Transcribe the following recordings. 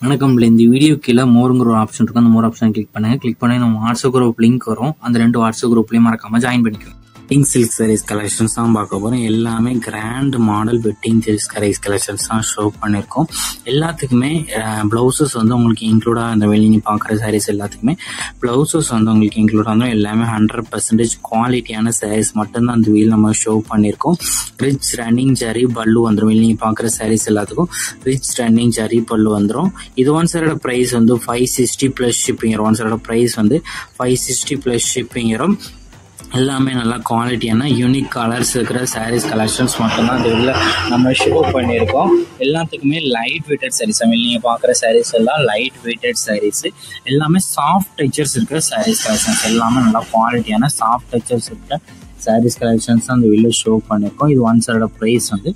வணக்கம். இந்த வீடியோ கீழே மோருங்கிற ஒரு ஆப்ஷன் இருக்கும். அந்த மோர் ஆப்ஷன் கிளிக் பண்ணுங்க. கிளிக் பண்ணி நம்ம வாட்ஸ்அப் குரூப் லிங்க் வரும். அந்த 2 வாட்ஸ்அப் குரூப்லையும் மறக்காம ஜாயின் பண்ணிக்கோங்க. வெட்டிங் சில்க் சாரீஸ் கலெக்ஷன்ஸ் தான் பார்க்க போகிறோம். எல்லாமே grand model wedding silk sarees collections தான் ஷோ பண்ணியிருக்கோம். எல்லாத்துக்குமே ப்ளவுசஸ் வந்து உங்களுக்கு இன்க்ளூடாக அந்த நீங்கள் பார்க்குற சாரீஸ் எல்லாத்துக்குமே ப்ளவுசஸ் வந்து உங்களுக்கு இன்க்ளூடாக இருந்தாலும் எல்லாமே 100% குவாலிட்டியான சாரீஸ் மட்டும்தான் அந்த வீல் நம்ம ஷோ பண்ணியிருக்கோம். ரிச் ரன்னிங் ஜரி பல்லு வந்துடும். நீங்கள் பார்க்குற சாரீஸ் எல்லாத்துக்கும் ரிச் ரன்னிங் ஜரி பல்லு வந்துடும். இது ஒன் சைடோட ப்ரைஸ் வந்து 560 ப்ளஸ் ஷிப்பிங் வரும். ஒன் சைடோட ப்ரைஸ் வந்து 560 ப்ளஸ் ஷிப்பிங் வரும். எல்லாமே நல்லா குவாலிட்டியான யூனிக் கலர்ஸ் இருக்கிற சாரீஸ் கலெக்ஷன்ஸ் மட்டும்தான் இந்த இதில் நம்ம ஷோ பண்ணியிருக்கோம். எல்லாத்துக்குமே லைட் வெயிட்டட் சாரீஸ். நீங்கள் பார்க்குற சாரீஸ் எல்லாம் லைட் வெயிட்டட் சாரீஸ். எல்லாமே சாஃப்ட் டெக்ஸ்சர்ஸ் இருக்கிற சாரீஸ் கலெக்ஷன்ஸ். எல்லாமே நல்லா குவாலிட்டியான சாஃப்ட் டெக்ஸ்சர்ஸ் இருக்கிற சாரீஸ் கலெக்ஷன்ஸ் தான் அந்த வெளில ஷோ பண்ணியிருக்கோம். இது ஒன் சைடோட ப்ரைஸ் வந்து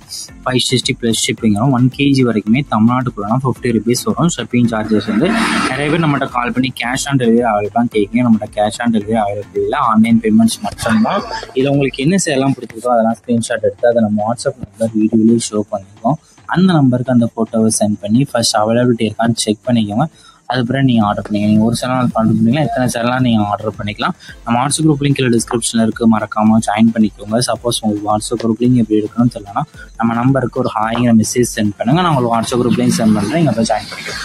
560 ப்ளஸ் ஷிப்பிங் வரும். 1 kg வரைக்குமே தமிழ்நாட்டுக்குள்ளனா 50 rupees வரும். ஷிப்பிங் சார்ஜஸ் வந்து நிறைய பேர் நம்மகிட்ட கால் பண்ணி கேஷ் ஆன் டெலிவரி அவைலபிளாக கேட்குங்க. நம்மகிட்ட கேஷ் ஆன் டெலிவரி அவைலபிள் இல்லை, ஆன்லைன் பேமெண்ட்ஸ் மட்டும்தான். இதில் உங்களுக்கு என்ன சேலாம் பிடிச்சிருக்கோ அதெல்லாம் ஸ்க்ரீன்ஷாட் எடுத்து அதை நம்ம வாட்ஸ்அப் நம்பர் வீடியோலேயே ஷோ பண்ணியிருக்கோம். அந்த நம்பருக்கு அந்த ஃபோட்டோவை சென்ட் பண்ணி ஃபர்ஸ்ட் அவைலபிலிட்டி இருக்கான்னு செக் பண்ணிக்கோங்க. அதுக்கப்புறம் நீங்கள் ஆர்டர் பண்ணிக்கலாம். நீங்கள் ஒரு சேனல் ஆர்டர் பண்ணிக்கலாம், எத்தனை சேனலாம் நீங்கள் ஆர்டர் பண்ணிக்கலாம். நம்ம வாட்ஸ்அப் குரூப் லிங்க் டிஸ்கிரிப்ஷனில் இருக்குது, மறக்காமல் ஜாயின் பண்ணிக்கோங்க. சப்போஸ் உங்களுக்கு வாட்ஸ்அப் குரூப் லிங்க் எப்படி எடுக்கணும்னு தெரியலனா நம்ம நம்பருக்கு ஒரு ஹாய்ங்கிற மெசேஜ் சென்ட் பண்ணுங்கள். நான் உங்களுக்கு வாட்ஸ்அப் குரூப் லிங்க் சென்ட் பண்ணுறேன், நீங்கள் போய் ஜாயின் பண்ணிக்கலாம்.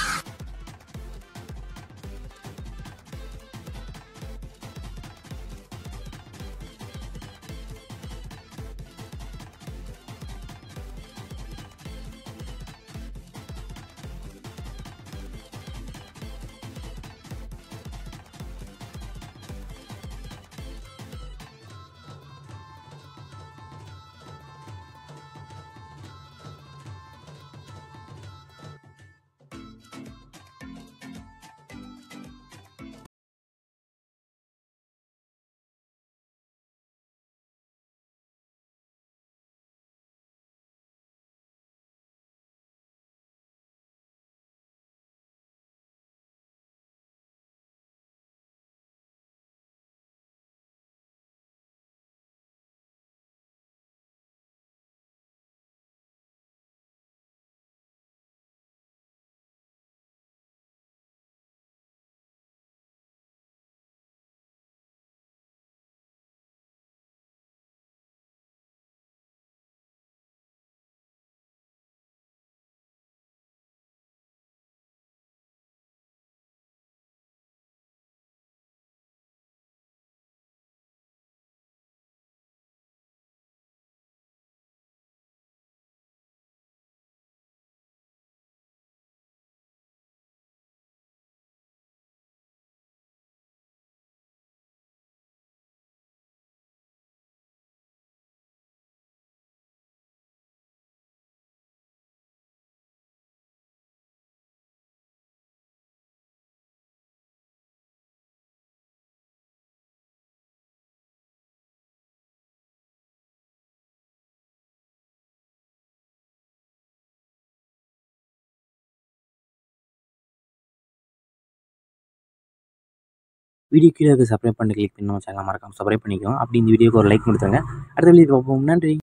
வீடியோ கீழே சப்ஸ்கிரைப் பண்ணி கிளிக் பண்ணி நம்ம சேனல் மறக்காம சப்ஸ்கிரைப் பண்ணிக்கோங்க. அப்படி இந்த வீடியோக்கு ஒரு லைக் கொடுத்துருங்க. அடுத்த வீடியோ பார்ப்போம். நன்றி.